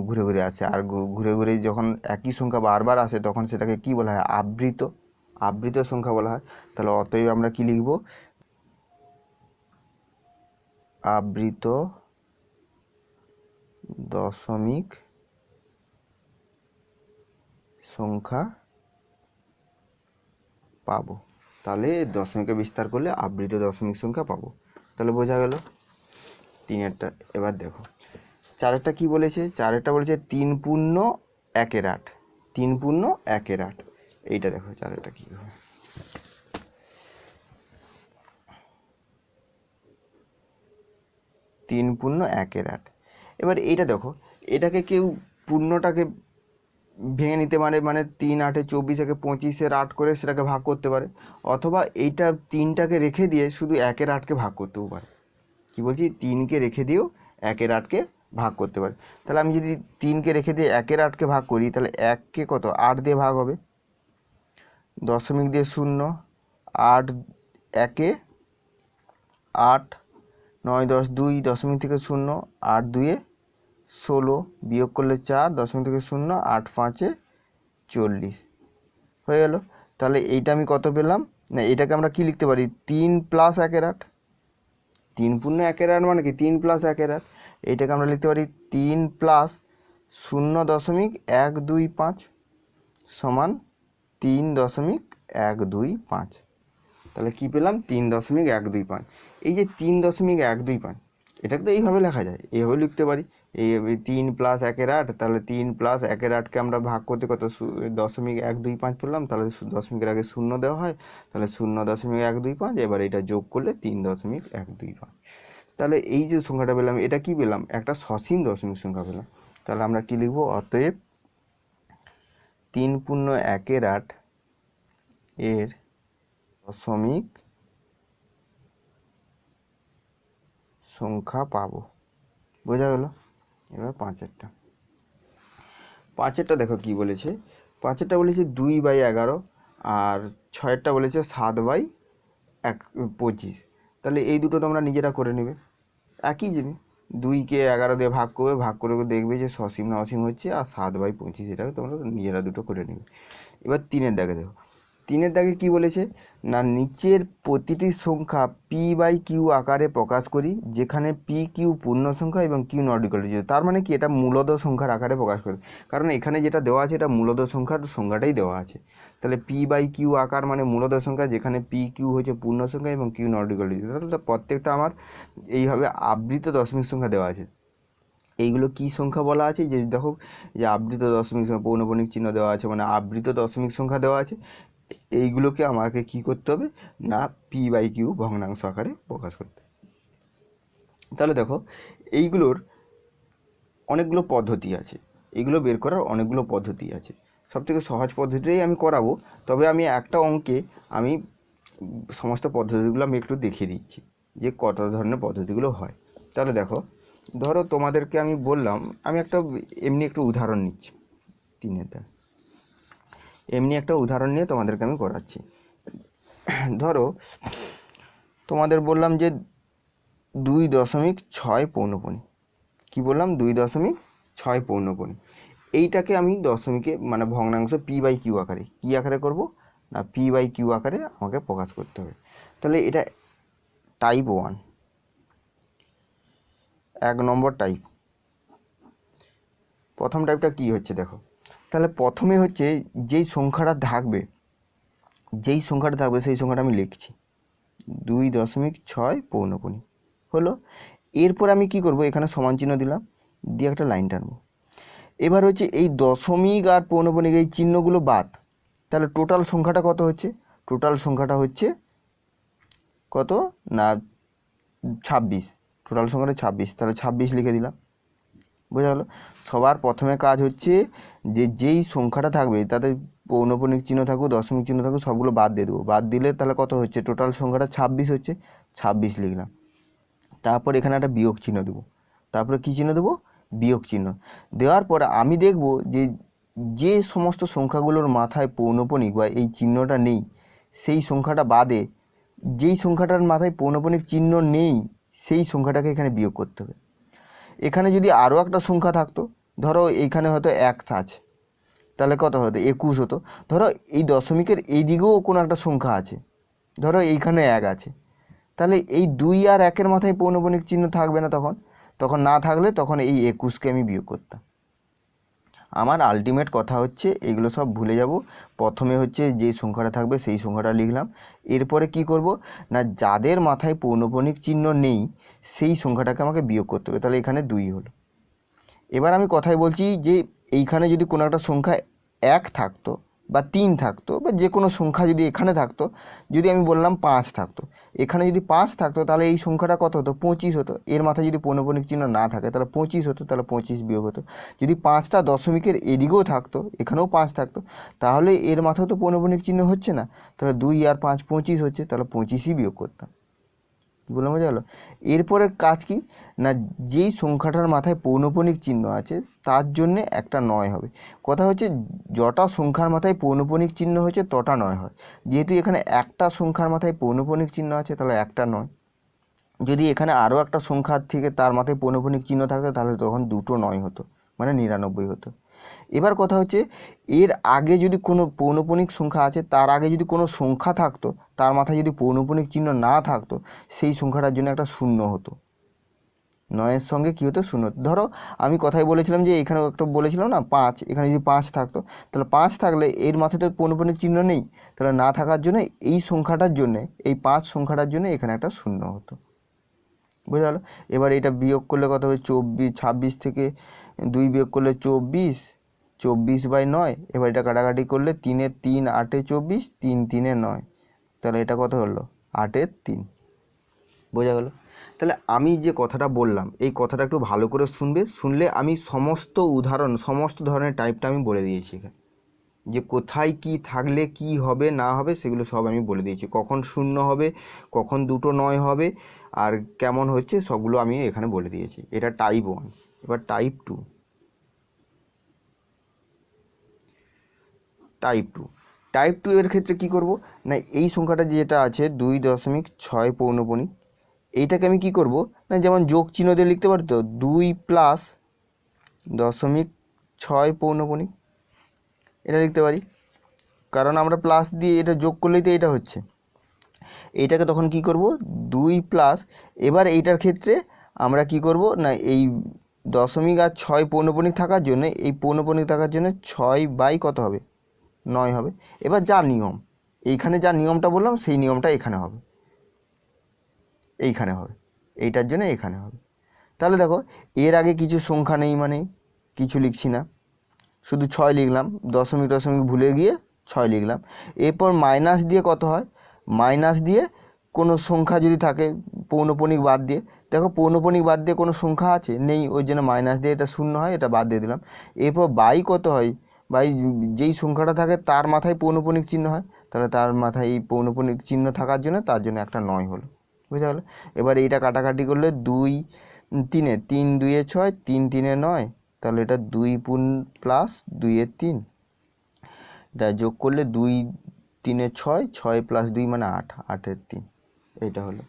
ঘুরে ঘুরে আসে। আর ঘুরে ঘুরে যখন একই সংখ্যা বারবার আসে তখন সেটাকে কি বলা হয়, আবৃত সংখ্যা বলা হয়। তাহলে অতএব আমরা কি লিখব, আবৃত দশমিক সংখ্যা পাবো। তাহলে দশমিকে বিস্তার করলে আবৃত দশমিক সংখ্যা পাবো। তাহলে বোঝা গেল 3-এরটা। এবার দেখো 4-এরটা কী বলেছে, 4-এরটা বলেছে 3 পূর্ণ 1-এর 8, 3 পূর্ণ 1-এর 8। এইটা দেখো 4-এরটা কী হবে, 3 পূর্ণ 1-এর 8। এবার এইটা দেখো, এটাকে কেউ পূর্ণটাকে ভেঙে নিতে পারে, মানে 3 8 24 একে 25-এর 8 করে সেটাকে ভাগ করতে পারে, অথবা এইটা 3টাকে রেখে দিয়ে শুধু 1-এর 8কে ভাগ করতেও পারে। কি বলছি, 3কে রেখে দিয়েও 1-এর 8কে ভাগ করতে পারে। তাহলে আমি যদি 3কে রেখে দিয়ে 1-এর 8কে ভাগ করি, তাহলে 1কে কত 8 দিয়ে ভাগ হবে, দশমিক দিয়ে 0, 8 1 8, 9 10 2, দশমিক থেকে 0, 8 2 16, বিয়োগ করলে 4, দশমিক থেকে 0, 8 5 40 হয়ে গেল। তাহলে এইটা আমি কত পেলাম, না এটাকে আমরা কি লিখতে পারি, 3 প্লাস 1-এর 8, 3 পূর্ণ 1-এর 8 মানে কি 3 প্লাস 1-এর 8। এইটাকে আমরা লিখতে পারি 3 প্লাস 0.125 সমান 3.125। তাহলে কি পেলাম, 3.125। এই যে 3.125, এটাকে তো এইভাবে লেখা যায়, এইভাবে লিখতে পারি। এই 3 + 1 + 8, তাহলে 3 + 1 + 8কে আমরা ভাগ করতে কত 0.125 পেলাম, তাহলে দশমিকের আগে 0 দেওয়া হয়, তাহলে 0.125, এবার এটা যোগ করলে 3.125। তাহলে এই যে সংখ্যাটা পেলাম, এটা কি পেলাম? একটা সসীম দশমিক সংখ্যা পেলাম। তাহলে আমরা কি লিখব? অতএব 3 × 1 + 8 এর দশমিক সংখ্যা পাবো। বোঝা গেল? এবার 5-এরটা দেখো কি বলেছে। 5-এরটা বলেছে 2/11, আর 6-এরটা বলেছে 7/25। তাহলে এই দুটো তোমরা নিজেরা করে নেবে, একই জিনিস। 2কে 11 দিয়ে ভাগ করবে, ভাগ করে দেখবে যে সসীম না অসীম হচ্ছে, আর 7/25 এটাকে তোমরা নিজেরা দুটো করে নেবে। এবার 3-এর দাগে দেখো, 3-এর দাগে কি বলেছে না, নিচের প্রতিটি সংখ্যা p/q আকারে প্রকাশ করি, যেখানে p/q পূর্ণ সংখ্যা এবং q ≠ 0। তার মানে কি, এটা মূলদ সংখ্যার আকারে প্রকাশ করে, কারণ এখানে যেটা দেওয়া আছে এটা মূলদ সংখ্যার সংজ্ঞাটাই দেওয়া আছে। তাহলে p/q আকার মানে মূলদ সংখ্যা, যেখানে p/q হচ্ছে পূর্ণ সংখ্যা এবং q ≠ 0। তাহলে প্রত্যেকটা আমার এইভাবে আবৃত দশমিক সংখ্যা দেওয়া আছে। এইগুলো কি সংখ্যা বলা আছে? যে দেখো, যে আবৃত দশমিক সংখ্যা, পৌনঃপুনিক চিহ্ন দেওয়া আছে, মানে আবৃত দশমিক সংখ্যা দেওয়া আছে। এইগুলোকে আমাকে কি করতে হবে না, p/q ভগ্নাংশ আকারে প্রকাশ করতে। তাহলে দেখো, এইগুলোর অনেকগুলো পদ্ধতি আছে, এইগুলো বের করার অনেকগুলো পদ্ধতি আছে। সবথেকে সহজ পদ্ধতিটাই আমি করাবো, তবে আমি একটা অঙ্কে আমি সমস্ত পদ্ধতিগুলো আমি একটু দেখিয়ে দিচ্ছি যে কত ধরনের পদ্ধতিগুলো হয়। তাহলে দেখো, ধরো তোমাদেরকে আমি বললাম, আমি একটা এমনি একটু উদাহরণ নিচ্ছি, 3-এর দাগে এমনি একটা উদাহরণ নিয়ে তোমাদেরকে আমি করাচ্ছি। ধরো তোমাদের বললাম যে 2.6 পৌনঃপুনি, কি বললাম? 2.6 পৌনঃপুনি। এইটাকে আমি দশমিকে মানে ভগ্নাংশ p/q আকারে, কি আকারে করব না, p/q আকারে আমাকে প্রকাশ করতে হবে। তাহলে এটা টাইপ 1, 1 নম্বর টাইপ। প্রথম টাইপটা কি হচ্ছে দেখো, তাহলে প্রথমে হচ্ছে যেই সংখ্যাটা থাকবে সেই সংখ্যাটা আমি লিখছি, 2.6 পৌনঃপুনি হলো। এরপর আমি কি করব, এখানে সমান চিহ্ন দিলাম, দিয়ে একটা লাইন টানবো। এবার হচ্ছে এই দশমিক আর পৌনঃপুনিক এই চিহ্নগুলো বাদ, তাহলে টোটাল সংখ্যাটা কত হচ্ছে? টোটাল সংখ্যাটা হচ্ছে কত না 26, টোটাল সংখ্যাটা 26। তাহলে 26 লিখে দিলাম। বোঝা গেল? সবার প্রথমে কাজ হচ্ছে যে যেই সংখ্যাটা থাকবে তাতে পৌনঃপুনিক চিহ্ন থাকুক, দশমিক চিহ্ন থাকুক, সবগুলো বাদ দিয়ে দেবো। বাদ দিলে তাহলে কত হচ্ছে? টোটাল সংখ্যাটা 26 হচ্ছে, 26 লিখলাম। তারপর এখানে একটা বিয়োগ চিহ্ন দেবো। তারপরে কী চিহ্ন দেবো? বিয়োগ চিহ্ন। দেওয়ার পর আমি দেখব যে যে সমস্ত সংখ্যাগুলোর মাথায় পৌনঃপুনিক বা এই চিহ্নটা নেই, সেই সংখ্যাটা বাদে যেই সংখ্যাটার মাথায় পৌনঃপুনিক চিহ্ন নেই সেই সংখ্যাটাকে এখানে বিয়োগ করতে হবে। এখানে যদি আরও একটা সংখ্যা থাকতো, ধরো এইখানে হয়তো 1 আছে, তাহলে কত হতো? 21 হতো। ধরো এই দশমিকের এই দিকেও কোনো একটা সংখ্যা আছে, ধরো এইখানে 1 আছে, তাহলে এই 2 আর 1-এর মাথায় পৌনঃপুনিক চিহ্ন থাকবে না, তখন না থাকলে তখন এই 21কে আমি বিয়োগ করতাম। আমার আলটিমেট কথা হচ্ছে এগুলো সব ভুলে যাব। প্রথমে হচ্ছে যে সংখ্যাটা থাকবে সেই সংখ্যাটা লিখলাম। এরপরে কি করব না, যাদের মাথায় পৌনঃপুনিক চিহ্ন নেই সেই সংখ্যাটাকে আমাকে বিয়োগ করতে হবে। তাহলে এখানে 2 হলো। এবার আমি কথাই বলছি যে এইখানে যদি কোনো একটা সংখ্যা 1 থাকতো বা 3 থাকতো বা যে কোনো সংখ্যা যদি এখানে থাকতো, যদি আমি বললাম 5 থাকতো, এখানে যদি 5 থাকতো তাহলে এই সংখ্যাটা কত হতো? 25 হতো। এর মাথায় যদি পৌনঃপুনিক চিহ্ন না থাকে তাহলে 25 হতো, তাহলে 25 বিয়োগ হতো। যদি 5টা দশমিকের এদিকেও থাকতো, এখানেও 5 থাকতো, তাহলে এর মাথায় তো পৌনঃপুনিক চিহ্ন হচ্ছে না, তাহলে 2 আর 5 25 হচ্ছে, তাহলে 25ই বিয়োগ করতাম। কী বললাম বোঝা গেলো? এরপরের কাজ কি না, যেই সংখ্যাটার মাথায় পৌনঃপুনিক চিহ্ন আছে তার জন্যে একটা 9 হবে। কথা হচ্ছে যটা সংখ্যার মাথায় পৌনঃপুনিক চিহ্ন হচ্ছে তটা 9 হয়। যেহেতু এখানে একটা সংখ্যার মাথায় পৌনঃপুনিক চিহ্ন আছে তাহলে একটা 9। যদি এখানে আরও একটা সংখ্যার থেকে তার মাথায় পৌনঃপুনিক চিহ্ন থাকতো তাহলে তখন দুটো 9 হতো, মানে 99 হতো। এবার কথা হচ্ছে এর আগে যদি কোনো পৌনঃপুনিক সংখ্যা আছে, তার আগে যদি কোনো সংখ্যা থাকতো, তার মাথায় যদি পৌনঃপুনিক চিহ্ন না থাকতো, সেই সংখ্যাটার জন্য একটা 0 হতো। 9-এর সঙ্গে কী হতো? 0। ধরো আমি কথাই বলেছিলাম যে এখানে একটা বলেছিলাম না 5, এখানে যদি 5 থাকতো তাহলে 5 থাকলে এর মাথায় তো পৌনঃপুনিক চিহ্ন নেই, তাহলে না থাকার জন্য এই সংখ্যাটার জন্যে, এই 5 সংখ্যাটার জন্য এখানে একটা 0 হতো। বোঝা গেল। এবার এটা বিয়োগ করলে কত হবে, 26 থেকে 2 বিয়োগ করলে 24/9। এবার এটা কাটাকাটি করলে 3 3 8 24, 3 3 9, তাহলে এটা কত হলো 8 3। বোঝা গেল। তাহলে আমি যে কথাটা বললাম এই কথাটা একটু ভালো করে শুনবে, শুনলে আমি সমস্ত উদাহরণ সমস্ত ধরনের টাইপটা আমি বলে দিয়েছি এখানে, যে কোথায় কি থাকলে কি হবে না হবে সেগুলো সব আমি বলে দিয়েছি, কখন 0 হবে, কখন 2টো 9 হবে, আর কেমন হচ্ছে সবগুলো আমি এখানে বলে দিয়েছি। এটা টাইপ 1। এবার টাইপ 2। টাইপ 2 এর ক্ষেত্রে কি করব না, এই সংখ্যাটা যেটা আছে 2.6 পৌনপণিক, এইটাকে আমি কি করব না, যেমন যোগ চিহ্ন দিয়ে লিখতে পারি তো, 2 + 0.6 পৌনপণিক, এটা লিখতে পারি, কারণ আমরা প্লাস দিয়ে এটা যোগ করলেই তো এটা হচ্ছে। এইটাকে তখন কি করব 2 প্লাস, এবার এইটার ক্ষেত্রে আমরা কি করব না, এই 0.6 পৌনপণিক থাকার জন্য, এই পৌনপণিক থাকার জন্য 6 কত হবে 9 হবে। এবার যা নিয়ম, এইখানে যা নিয়মটা বললাম সেই নিয়মটা এখানে হবে, এইখানে হবে, এইটার জন্য এখানে হবে। তাহলে দেখো এর আগে কিছু সংখ্যা নেই, মানে কিছু লিখছি না, শুধু 6 লিখলাম, দশমিক ভুলে গিয়ে 6 লিখলাম। এরপর মাইনাস দিয়ে কত হয়, মাইনাস দিয়ে কোনো সংখ্যা যদি থাকে পৌনপণিক বাদ দিয়ে, দেখো পৌনপণিক বাদ দিয়ে কোনো সংখ্যা আছে নেই, ওই জন্য মাইনাস দিয়ে এটা 0 হয়, এটা বাদ দিয়ে দিলাম। এরপর বাই কত হয়, বাই যেই সংখ্যাটা থাকে তার মাথায় পৌনপণিক চিহ্ন হয়, তাহলে তার মাথায় এই পৌনপণিক চিহ্ন থাকার জন্য তার জন্য একটা 9 হলো। বুঝা গেলো। এবার এইটা কাটাকাটি করলে 2 3 3 2 6, 3 3 9, তাহলে এটা 2 প্লাস 2 3, এটা যোগ করলে 2 3 6, 6 প্লাস 2 মানে 8, 8 3, এইটা হলো।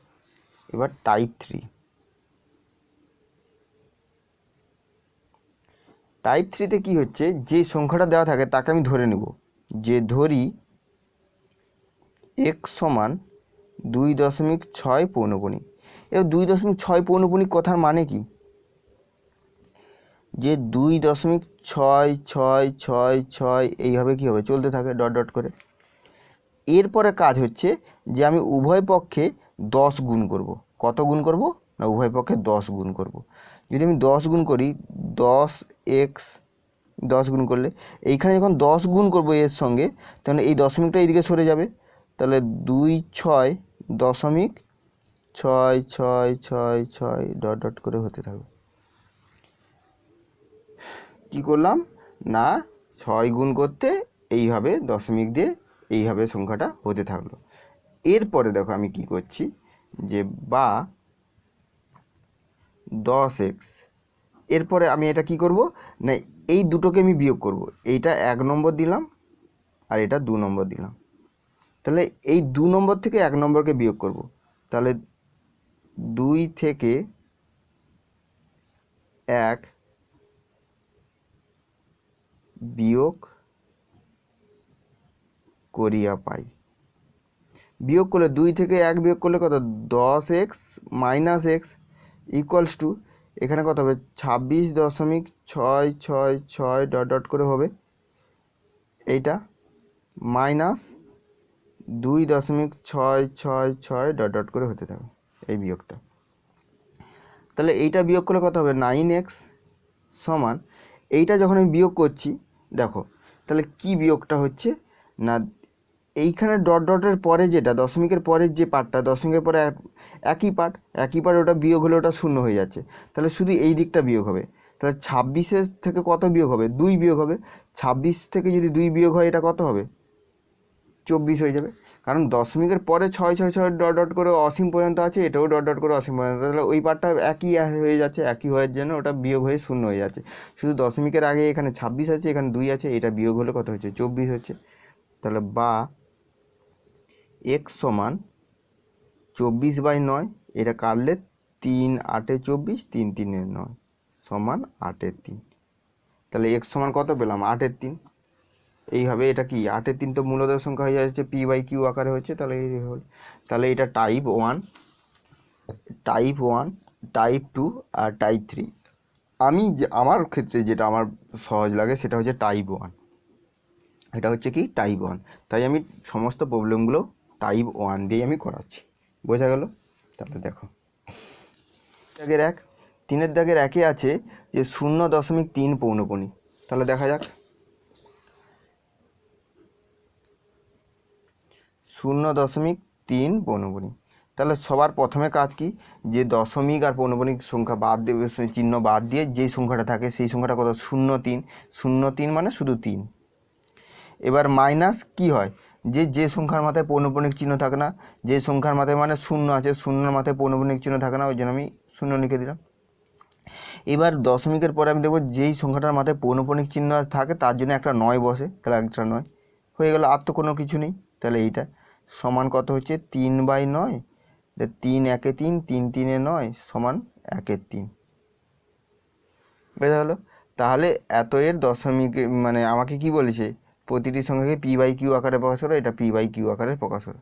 এবার টাইপ 3। টাইপ 3তে কী হচ্ছে, যে সংখ্যাটা দেওয়া থাকে তাকে আমি ধরে নেব, যে ধরি x সমান 2.6 পৌনপণিক। এবার 2.6 পৌনপণিক কথার মানে কি, যে 2.66666 এইভাবে কী হবে চলতে থাকে ডট ডট করে। এরপরে কাজ হচ্ছে যে আমি উভয় পক্ষে 10 গুণ করব। কত গুণ করব না, উভয় পক্ষে 10 গুণ করব। যদি আমি 10 গুণ করি, 10x 10 গুণ করলে এইখানে যখন 10 গুণ করব এর সঙ্গে, তাহলে এই দশমিকটা এইদিকে সরে যাবে, তাহলে 26.66666 ডট ডট করে হতে থাকবে। কি করলাম না, 6 গুণ করতে এইভাবে দশমিক দিয়ে এইভাবে সংখ্যাটা হতে থাকলো। এরপরে দেখো আমি কি করছি, যে বা 10x, এরপরে আমি এটা কি করব না, এই দুটোকে আমি বিয়োগ করব, এইটা 1 নম্বর দিলাম আর এটা 2 নম্বর দিলাম, তাহলে এই 2 নম্বর থেকে 1 নম্বরকে বিয়োগ করব, তাহলে 2 থেকে 1 বিয়োগ করিয়া পাই। বিয়োগ করলে 2 থেকে 1 বিয়োগ করলে কত, 10x minus x equals to, এখানে কত হবে 26.666 ডট ডট করে হবে, এইটা মাইনাস 2.666 ডট ডট করে হতে থাকবে এই বিয়োগটা। তাহলে এইটা বিয়োগ করলে কত হবে 9x সমান, এইটা যখন আমি বিয়োগ করছি দেখো, তাহলে কি বিয়োগটা হচ্ছে না, এইখানে ডট ডটের পরে যেটা দশমিকের পরের যে পার্টটা, দশমিকের পরে একই পার্ট ওটা বিয়োগ হলে ওটা 0 হয়ে যাচ্ছে, তাহলে শুধু এই দিকটা বিয়োগ হবে। তাহলে 26 থেকে কত বিয়োগ হবে, 2 বিয়োগ হবে, 26 থেকে যদি 2 বিয়োগ হয় এটা কত হবে 24 হয়ে যাবে, কারণ দশমিকের পরে 666 ডট ডট করে অসীম পর্যন্ত আছে, এটাও ডট ডট করে অসীম পর্যন্ত, তাহলে ওই পার্টটা একই হয়ে যাচ্ছে, একই হওয়ার জন্য ওটা বিয়োগ হয়ে 0 হয়ে যাচ্ছে। শুধু দশমিকের আগে এখানে 26 আছে, এখানে 2 আছে, এটা বিয়োগ হলে কত হচ্ছে 24 হচ্ছে। তাহলে বা x সমান 24/9, এটা কাটলে 3 8 24, 3 3 9 সমান 8 3। তাহলে x সমান কত পেলাম 8 3। এইভাবে এটা কি 8 3 তো মূলদের সংখ্যা হয়ে যাচ্ছে p/q আকারে হচ্ছে, তাহলে এই হল। তাহলে এটা টাইপ 1, টাইপ 2 আর টাইপ 3। আমি যে আমার ক্ষেত্রে যেটা আমার সহজ লাগে সেটা হচ্ছে টাইপ 1, এটা হচ্ছে কি টাইপ 1, তাই আমি সমস্ত প্রবলেমগুলো টাইপ 1 দিয়ে আমি করাচ্ছি। বোঝা গেল। তাহলে দেখো দাগের 1, 3-এর দাগের 1-এ আছে যে 0.3 পৌনপুনি। তাহলে দেখা যাক 0.3 পৌনপুনি। তাহলে সবার প্রথমে কাজ কি, যে দশমিক আর পৌনপুনিক সংখ্যা বাদ দিয়ে চিহ্ন বাদ দিয়ে যেই সংখ্যাটা থাকে সেই সংখ্যাটা কত, 0.3। 0.3 মানে শুধু 3। এবার মাইনাস কি হয়, যে সংখ্যার মাথায় পৌনপুনিক চিহ্ন থাকে না, যে সংখ্যার মাথায় মানে 0 আছে, 0-এর মাথায় পৌনপুনিক চিহ্ন থাকে না, ওই জন্য আমি 0 লিখে দিলাম। এবার দশমিকের পরে আমি দেখব যেই সংখ্যাটার মাথায় পৌনপুনিক চিহ্ন থাকে তার জন্য একটা 9 বসে, তাহলে একটা 9 হয়ে গেল, আর তো কোনো কিছু নেই। তাহলে এইটা সমান কত হচ্ছে, 3/9, 3 1-এ 3, 3 3-এ 9 সমান 1-এর 3। বোঝা গেলো? তাহলে এত এর দশমিক মানে আমাকে কি বলেছে, প্রতিটি সংখ্যাকে p/q আকারে প্রকাশ করো, এটা p/q আকারে প্রকাশ করো।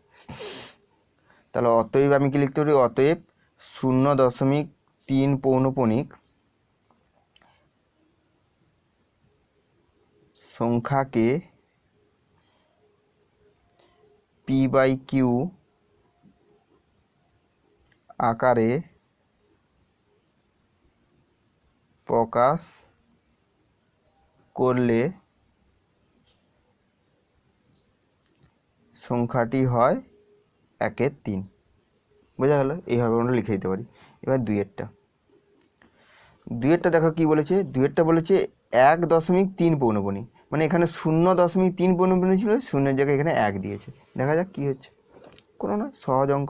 তাহলে অতএব আমি কি লিখতে পারি, অতএব 0.3 পৌনপুনিক সংখ্যাকে p/q আকারে প্রকাশ করলে সংখ্যাটি হয় 1-এর 3। বোঝা গেল? এইভাবে আমরা লিখে দিতে পারি। এবার 2-এরটা দেখো কি বলেছে, 2-এরটা বলেছে 1.3 পৌনপুনিক, মানে এখানে 0.3 পৌনপুনিক ছিল, 0-এর জায়গায় এখানে 1 দিয়েছে। দেখা যাক কি হচ্ছে, কোনো নয়, সহজ অঙ্ক।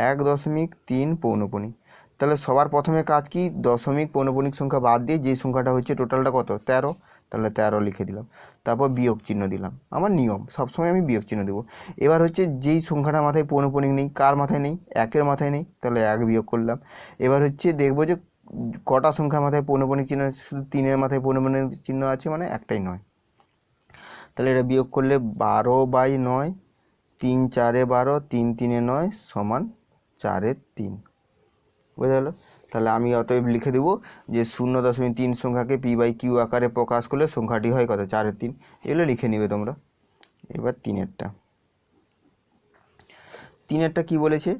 1.3 পৌনপুনিক। তাহলে সবার প্রথমে কাজ কি, দশমিক পৌনপুনিক সংখ্যা বাদ দিয়ে যে সংখ্যাটা হচ্ছে টোটালটা কত, 13, তাহলে 13 লিখে দিলাম। তারপর বিয়োগ চিহ্ন দিলাম, আমার নিয়ম সবসময় আমি বিয়োগ চিহ্ন দেবো। এবার হচ্ছে যেই সংখ্যাটার মাথায় পৌনপুনিক নেই, কার মাথায় নেই, 1-এর মাথায় নেই, তাহলে 1 বিয়োগ করলাম। এবার হচ্ছে দেখবো যে কটা সংখ্যার মাথায় পৌনপুনিক চিহ্ন, শুধু 3-এর মাথায় পৌনপুনিক চিহ্ন আছে, মানে একটাই 9। তাহলে এটা বিয়োগ করলে 12/9, 3 4-এ 12, 3 3-এ 9 সমান 4-এর 3। বোঝা গেল? তাহলে আমি অতএব লিখে দেবো যে 0.3 সংখ্যাকে p/q আকারে প্রকাশ করলে সংখ্যাটি হয় কত, 4-এর 3। এগুলো লিখে নিবে তোমরা। এবার 3-এরটা কি বলেছে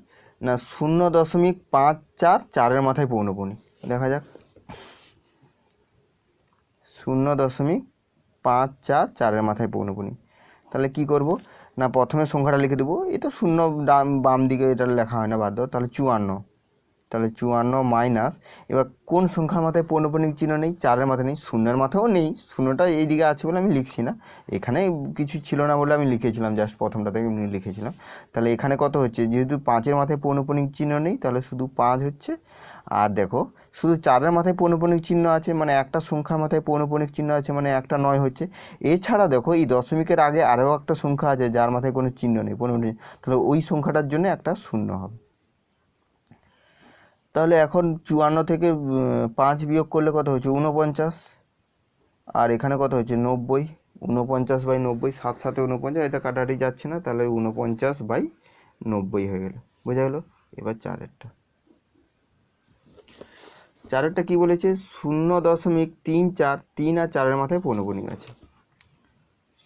না, 0.54 4-এর মাথায় পৌনপুনিক। দেখা যাক 0.54 4-এর মাথায় পৌনপুনিক। তাহলে কি করব না, প্রথমে সংখ্যাটা লিখে দেবো, এটা 0 বাম দিকে এটা লেখা হয় না, বাদ দাও। তাহলে 54, তাহলে 54 মাইনাস, এবার কোন সংখ্যার মাথায় পৌনপুনিক চিহ্ন নেই, 4-এর মাথায় নেই, 0-এর মাথায়ও নেই, 0টা এই দিকে আছে বলে আমি লিখছি না, এখানে কিছু ছিল না বলে আমি লিখেছিলাম, জাস্ট প্রথমটাতে আমি লিখেছিলাম। তাহলে এখানে কত হচ্ছে, যেহেতু 5-এর মাথায় পৌনপুনিক চিহ্ন নেই, তাহলে শুধু 5 হচ্ছে। আর দেখো শুধু 4-এর মাথায় পৌনপুনিক চিহ্ন আছে, মানে একটা সংখ্যার মাথায় পৌনপুনিক চিহ্ন আছে, মানে একটা 9 হচ্ছে। এছাড়া দেখো এই দশমিকের আগে আরও একটা সংখ্যা আছে যার মাথায় কোনো চিহ্ন নেই, পৌনপুনিক, তাহলে ওই সংখ্যাটার জন্য একটা 0 হবে। তাহলে এখন 54 থেকে 5 বিয়োগ করলে কত হচ্ছে, 49। আর এখানে কত হচ্ছে, 90। 49/90, 7 7-এ 49, এটা কাটাকাটি যাচ্ছে না, তাহলে 49/90 হয়ে গেল। বোঝা গেল? এবার 4-এরটা কি বলেছে, 0.34, 3 আর 4-এর মাথায় পৌনপুনিক আছে।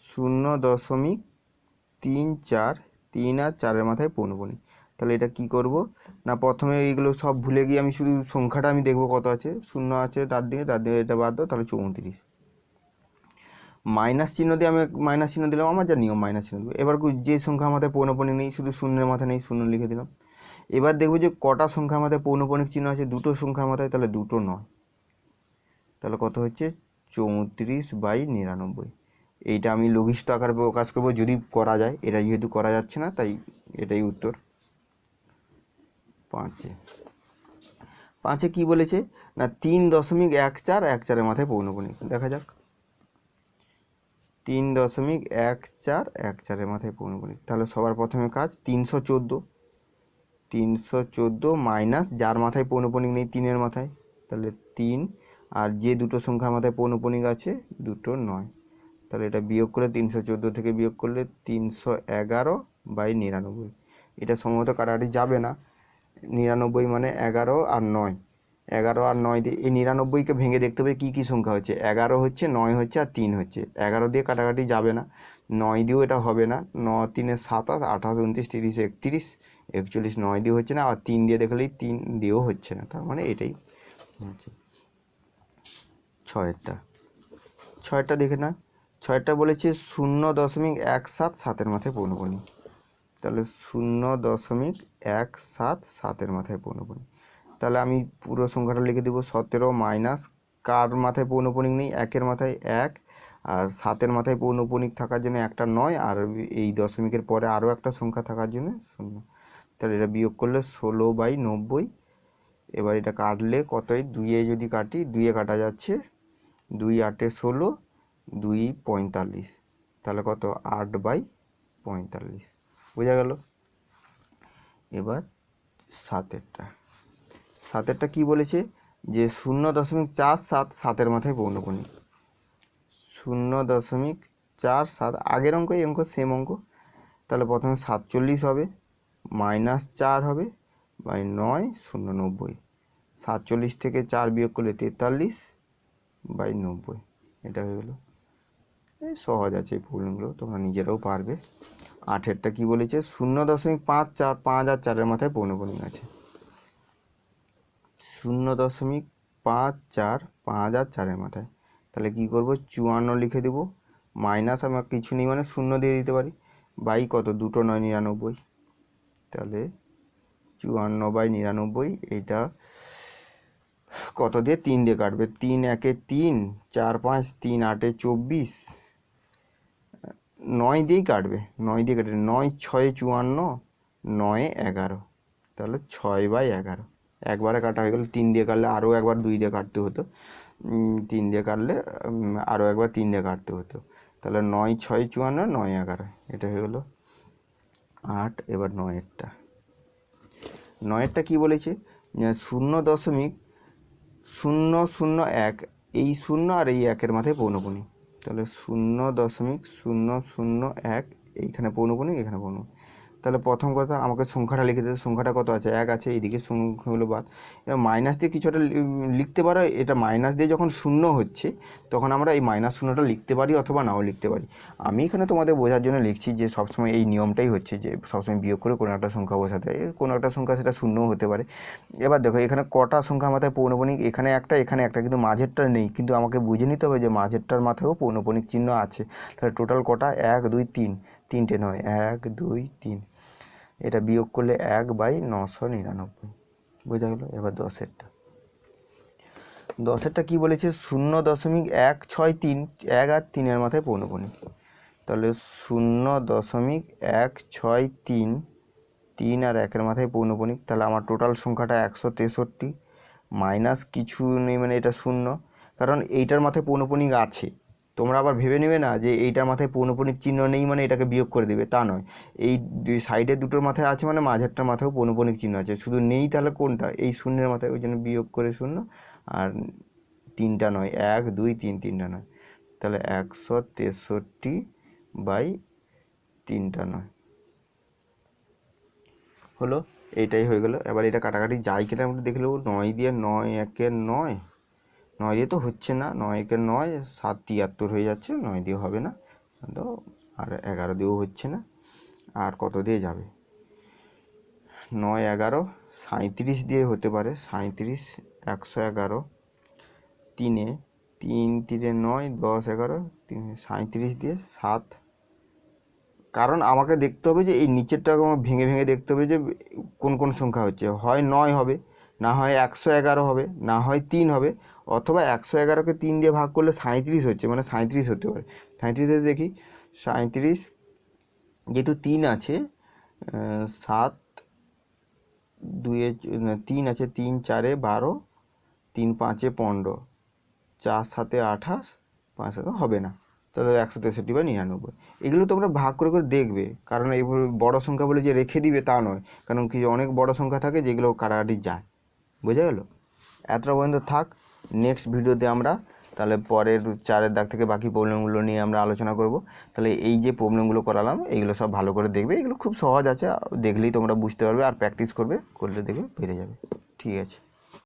0.34, 3 আর 4-এর মাথায় পৌনপুনিক। তাহলে এটা কি করব না, প্রথমে এইগুলো সব ভুলে গিয়ে আমি শুধু সংখ্যাটা আমি দেখবো কত আছে, 0 আছে তার দিকে এটা বাদ দাও, তাহলে 34। মাইনাস চিহ্ন দিয়ে আমি মাইনাস চিহ্ন দিলাম, আমার যা নিয়ম মাইনাস চিহ্ন দেবো। এবার যে সংখ্যার মাথায় পৌনপুনিক নেই, শুধু 0-এর মাথায় নেই, 0 লিখে দিলাম। এবার দেখবো যে কটা সংখ্যার মাথায় পৌনপুনিক চিহ্ন আছে, দুটো সংখ্যার মাথায়, তাহলে 2 9। তাহলে কত হচ্ছে, 34/99। এইটা আমি লঘিষ্ঠ আকারে প্রকাশ করবো যদি করা যায়, এটা যেহেতু করা যাচ্ছে না তাই এটাই উত্তর। 5-এ কি বলেছে না, 3.14 14-এর মাথায় পৌনপুনিক। দেখা যাক 3.14 14-এর মাথায় পৌনপুনিক। তাহলে সবার প্রথমে কাজ 314 মাইনাস যার মাথায় পৌনপুনিক নেই, 3-এর মাথায়, তাহলে 3, আর যে দুটো সংখ্যার মাথায় পৌনপুনিক আছে দুটো 9, তাহলে এটা বিয়োগ করে 314 থেকে বিয়োগ করলে 311/99। এটা সম্ভবত কাটাকাটি যাবে না, 99 মানে 11 আর 9, 11 আর 9 দিয়ে এই 99কে ভেঙে দেখতে হবে কী কী সংখ্যা হচ্ছে, 11 হচ্ছে, 9 হচ্ছে আর 3 হচ্ছে। 11 দিয়ে কাটাকাটি যাবে না, 9 দিয়েও এটা হবে না, 9 3 27, 28 29 30 31, 41 9 দিয়ে হচ্ছে না, আর 3 দিয়ে দেখলেই 3 দিয়েও হচ্ছে না, তার মানে এটাই হচ্ছে। 6এরটা দেখে না, 6এরটা বলেছে 0.17 7-এর মাথায় পৌনঃপুনিক। তাহলে 0.17 7-এর মাথায় পৌনঃপুনিক। তাহলে আমি পুরো সংখ্যাটা লিখে দেবো 17 মাইনাস কার মাথায় পৌনঃপুনিক নেই, 1-এর মাথায় 1, আর 7-এর মাথায় পৌনঃপুনিক থাকার জন্য একটা 9, আর এই দশমিকের পরে আরও একটা সংখ্যা থাকার জন্য 0। তাহলে এটা বিয়োগ করলে 16/90। এবার এটা কাটলে কতই, 2-এ যদি কাটি, 2-এ কাটা যাচ্ছে, 2 8-এ 16, 2 45, তাহলে কত 8/45, বোঝা গেল। এবার 7-এরটা কি বলেছে, যে 0.47 7-এর মাথায় পৌনঃপুনিক। 0.47, আগের অঙ্ক এই অঙ্ক সেম অঙ্ক। তাহলে প্রথমে 47 হবে, -4 হবে, বাই 9 0 90। 47 থেকে 4 বিয়োগ করলে 43/90, এটা হয়ে গেল। সহজ আছে এই প্রবলেমগুলো, তোমরা নিজেরাও পারবে। 8-এরটা কি বলেছে, 0.54 5 আর 4-এর মাথায় পৌনঃপুনিক আছে। 0.54 5 আর 4-এর মাথায়, তাহলে কি করব, 54 লিখে দেবো, মাইনাস আমার কিছু নেই মানে 0 দিয়ে দিতে পারি, বাই কত 2 9 99, তাহলে 54/99। এইটা কত দিয়ে, 3 দিয়ে কাটবে, 3 1-এ 3, 4 5, 3 8-এ 24, 9 দিয়েই কাটবে, 9 দিয়ে কাটবে, 9 6-এ 54, 9-এ 11, তাহলে 6/11। একবারে কাটা হয়ে গেল। 3 দিয়ে কাটলে আরও একবার 2 দিয়ে কাটতে হতো, 3 দিয়ে কাটলে আরও একবার 3 দিয়ে কাটতে হতো, তাহলে 9 6 54, 9 11, এটা হয়ে গেলো 8। এবার 9-এরটা কি বলেছে, 0.001, এই 0 আর এই 1-এর মাথায় পৌনঃপুনিক। তাহলে 0.001, এইখানে পৌনঃপুনিক, এখানে পৌনঃপুনিক। তাহলে প্রথম কথা আমাকে সংখ্যাটা লিখে দেবে, সংখ্যাটা কত আছে, 1 আছে, এইদিকে সংখ্যাগুলো বাদ। এবার মাইনাস দিয়ে কিছুটা লিখতে পারো, এটা মাইনাস দিয়ে যখন 0 হচ্ছে তখন আমরা এই -0টা লিখতে পারি অথবা নাও লিখতে পারি। আমি এখানে তোমাদের বোঝার জন্য লিখছি যে সবসময় এই নিয়মটাই হচ্ছে যে সবসময় বিয়োগ করে কোনো একটা সংখ্যা বসাতে হয়, কোনো একটা সংখ্যা সেটা 0ও হতে পারে। এবার দেখো এখানে কটা সংখ্যার মাথায় পৌনঃপুনিক, এখানে একটা, এখানে একটা, কিন্তু মাঝেরটা নেই, কিন্তু আমাকে বুঝে নিতে হবে যে মাঝেরটার মাথায়ও পৌনঃপুনিক চিহ্ন আছে। তাহলে টোটাল কটা, 1 2 3, 3টে নয়, 1 2 3, এটা বিয়োগ করলে 1/999, বোঝা গেল। এবার 10-এরটা কি বলেছে, 0.163, 1 আর 3-এর মাথায় পৌনঃপুনিক। তাহলে 0.163, 3 আর 1-এর মাথায় পৌনঃপুনিক। তাহলে আমার টোটাল সংখ্যাটা 163, মাইনাস কিছু নেই মানে এটা 0, কারণ এইটার মাথায় পৌনঃপুনিক আছে। তোমরা আবার ভেবে নেবে না যে এইটার মাথায় পৌনঃপুনিক চিহ্ন নেই মানে এটাকে বিয়োগ করে দেবে, তা নয়। এই দুই সাইডে দুটোর মাথায় আছে মানে মাঝেরটার মাথায়ও পৌনঃপুনিক চিহ্ন আছে, শুধু নেই তাহলে কোনটা, এই 0-এর মাথায়, ওই জন্য বিয়োগ করে 0। আর 3টা নয়, 1 2 3, 3টা নয়, তাহলে 163/3টা নয় হলো, এইটাই হয়ে গেল। এবার এটা কাটাকাটি যাই কিনা আমরা দেখে নেবো। 9 দিয়ে 9 1-এর 9, 9 দিয়ে তো হচ্ছে না, 9 1-এর 9, 7 73 হয়ে যাচ্ছে, 9 দিয়ে হবে না, তো আর 11 দিয়েও হচ্ছে না, আর কত দিয়ে যাবে, 9 11, 37 দিয়ে হতে পারে, 37 111, 3-এ 3 3-এ 9 10 11, 37 দিয়ে 7, কারণ আমাকে দেখতে হবে যে এই নিচেরটাকে আমাকে ভেঙে ভেঙে দেখতে হবে যে কোন কোন সংখ্যা হচ্ছে, হয় 9 হবে, না হয় 111 হবে, না হয় 3 হবে, অথবা 111কে 3 দিয়ে ভাগ করলে 37 হচ্ছে, মানে 37 হতে পারে। 37 দেখি, 37 যেহেতু 3 আছে, 7 2-এ 3 আছে, 3 4-এ 12, 3 5-এ 15, 4 7-এ 28, 5 7 হবে না, তাহলে 163/99। এগুলো তোমরা ভাগ করে করে দেখবে, কারণ এই বড় সংখ্যা বলে যে রেখে দিবে তা নয়, কারণ কি অনেক বড় সংখ্যা থাকে যেগুলো কাটাকাটি যায়, বোঝা গেল। এতটা পর্যন্ত থাক, নেক্সট ভিডিওতে আমরা তাহলে পরের 4-এর দাগ থেকে বাকি প্রবলেমগুলো নিয়ে আমরা আলোচনা করব। তাহলে এই যে প্রবলেমগুলো করালাম এইগুলো সব ভালো করে দেখবে, এগুলো খুব সহজ আছে, দেখলেই তোমরা বুঝতে পারবে, আর প্র্যাকটিস করবে, করলে দেখবে পেরে যাবে। ঠিক আছে।